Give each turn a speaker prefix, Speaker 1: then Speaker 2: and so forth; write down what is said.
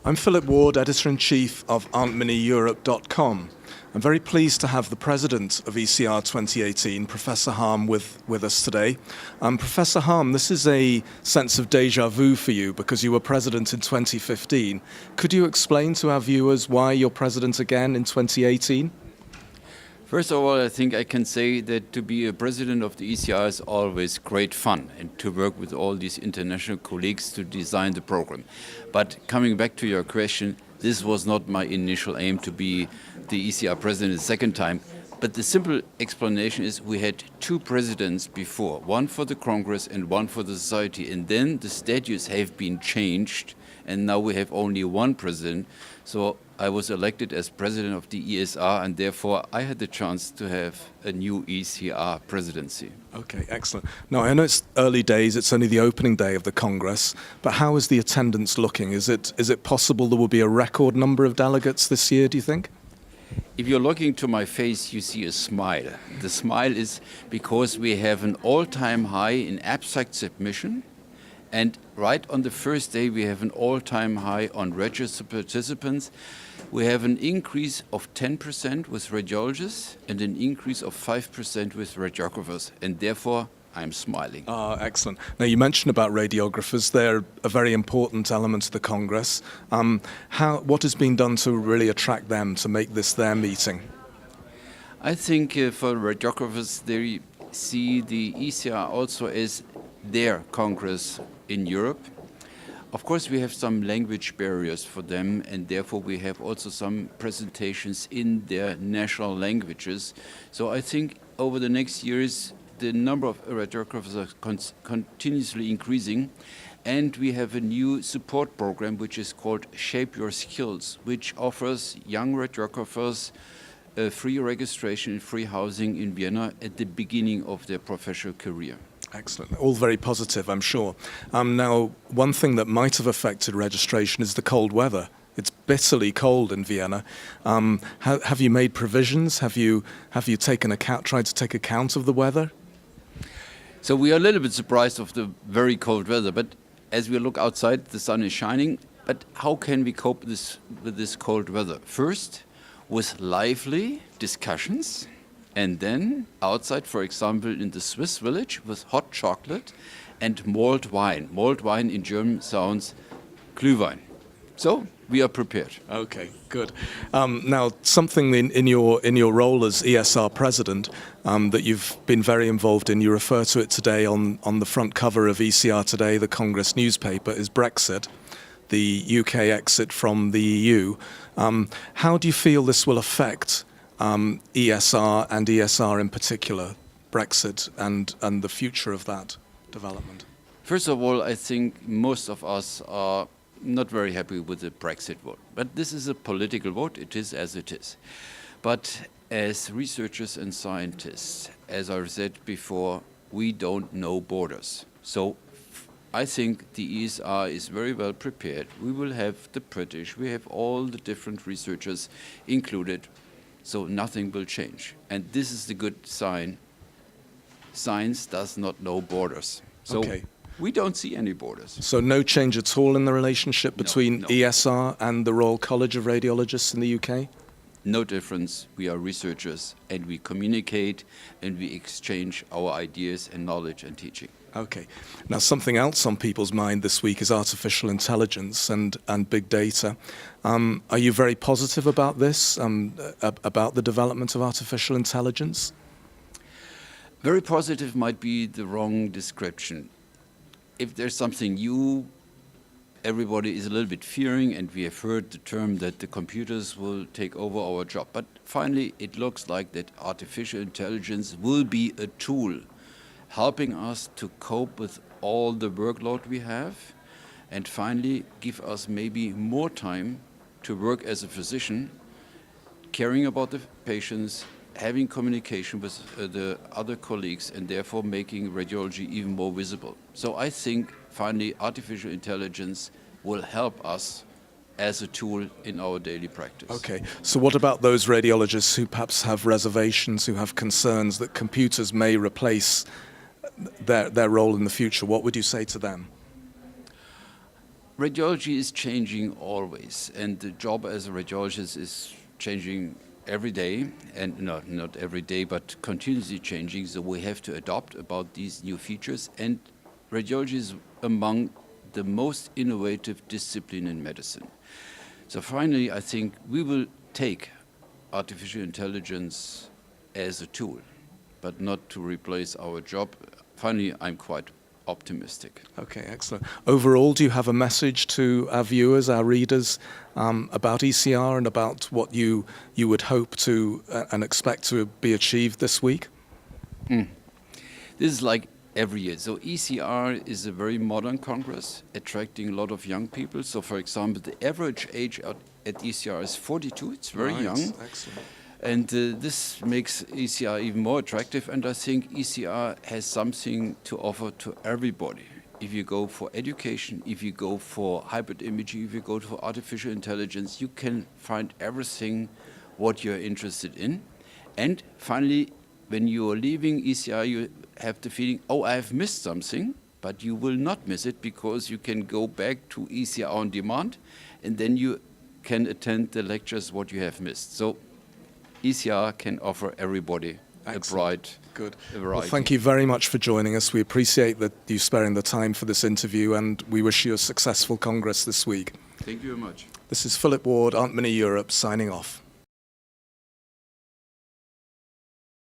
Speaker 1: I'm Philip Ward, Editor-in-Chief of AuntMinnieEurope.com. I'm very pleased to have the President of ECR 2018, Professor Hamm, with us today. Professor Hamm, this is a sense of déjà vu for you because you were President in 2015. Could you explain to our viewers why you're President again in 2018?
Speaker 2: First of all, I think I can say that to be a president of the ECR is always great fun and to work with all these international colleagues to design the program. But coming back to your question, this was not my initial aim to be the ECR president the second time. But the simple explanation is we had two presidents before, one for the Congress and one for the society. And then the statutes have been changed and now we have only one president. So I was elected as president of the ESR, and therefore I had the chance to have a new ECR presidency.
Speaker 1: Okay, excellent. Now, I know it's early days, it's only the opening day of the Congress, but how is the attendance looking? Is it possible there will be a record number of delegates this year, do you think?
Speaker 2: If you're looking to my face, you see a smile. The smile is because we have an all-time high in abstract submission, and right on the first day, we have an all-time high on registered participants. We have an increase of 10% with radiologists and an increase of 5% with radiographers, and therefore I'm smiling.
Speaker 1: Excellent. Now, you mentioned about radiographers. They're a very important element of the Congress. What has been done to really attract them, to make this their meeting?
Speaker 2: I think for radiographers, they see the ECR also as their Congress in Europe. Of course, we have some language barriers for them, and therefore we have also some presentations in their national languages. So I think over the next years, the number of radiographers are continuously increasing, and we have a new support program which is called Shape Your Skills, which offers young radiographers free registration and free housing in Vienna at the beginning of their professional career.
Speaker 1: Excellent. All very positive, I'm sure. Now, one thing that might have affected registration is the cold weather. It's bitterly cold in Vienna. Have you made provisions? Have you tried to take account of the weather?
Speaker 2: So we are a little bit surprised of the very cold weather, but as we look outside, the sun is shining. But how can we cope with this cold weather? First, with lively discussions. And then outside, for example, in the Swiss village with hot chocolate and mulled wine. Mulled wine in German sounds Glühwein. So we are prepared.
Speaker 1: Okay, good. Now, something in your role as ESR president that you've been very involved in, you refer to it today on the front cover of ECR Today, the Congress newspaper, is Brexit, the UK exit from the EU. How do you feel this will affect ESR and ESR in particular, Brexit and the future of that development?
Speaker 2: First of all, I think most of us are not very happy with the Brexit vote. But this is a political vote, it is as it is. But as researchers and scientists, as I said before, we don't know borders. So I think the ESR is very well prepared. We will have the British, we have all the different researchers included. So nothing will change. And this is the good sign. Science does not know borders. So
Speaker 1: okay.
Speaker 2: We don't see any borders.
Speaker 1: So no change at all in the relationship between ESR and the Royal College of Radiologists in the UK?
Speaker 2: No difference. We are researchers and we communicate and we exchange our ideas and knowledge and teaching.
Speaker 1: Okay. Now, something else on people's mind this week is artificial intelligence and big data. Are you very positive about this, about the development of artificial intelligence?
Speaker 2: Very positive might be the wrong description. If there's something new, everybody is a little bit fearing, and we have heard the term that the computers will take over our job. But finally, it looks like that artificial intelligence will be a tool helping us to cope with all the workload we have, and finally give us maybe more time to work as a physician, caring about the patients, having communication with the other colleagues, and therefore making radiology even more visible. So I think finally artificial intelligence will help us as a tool in our daily practice.
Speaker 1: Okay, so what about those radiologists who perhaps have reservations, who have concerns that computers may replace their role in the future? What would you say to them?
Speaker 2: radiology is changing always, and the job as a radiologist is changing every day, and not every day, but continuously changing, so we have to adopt about these new features, and radiology is among the most innovative discipline in medicine. So finally, I think we will take artificial intelligence as a tool, but not to replace our job. Finally, I'm quite optimistic.
Speaker 1: Okay, excellent. Overall, do you have a message to our viewers, our readers, about ECR and about what you would hope to and expect to be achieved this week?
Speaker 2: This is like every year. So ECR is a very modern congress, attracting a lot of young people. So for example, the average age at ECR is 42. It's very young.
Speaker 1: Excellent.
Speaker 2: And this makes ECR even more attractive, and I think ECR has something to offer to everybody. If you go for education, if you go for hybrid imaging, if you go for artificial intelligence, you can find everything what you're interested in. And finally, when you are leaving ECR, you have the feeling, oh, I've missed something, but you will not miss it because you can go back to ECR on demand, and then you can attend the lectures what you have missed. So ECR can offer everybody a bright variety.
Speaker 1: Well, thank you very much for joining us. We appreciate that you sparing the time for this interview, and we wish you a successful Congress this week.
Speaker 2: Thank you very much.
Speaker 1: This is Philip Ward, Aunt Minnie Europe, signing off.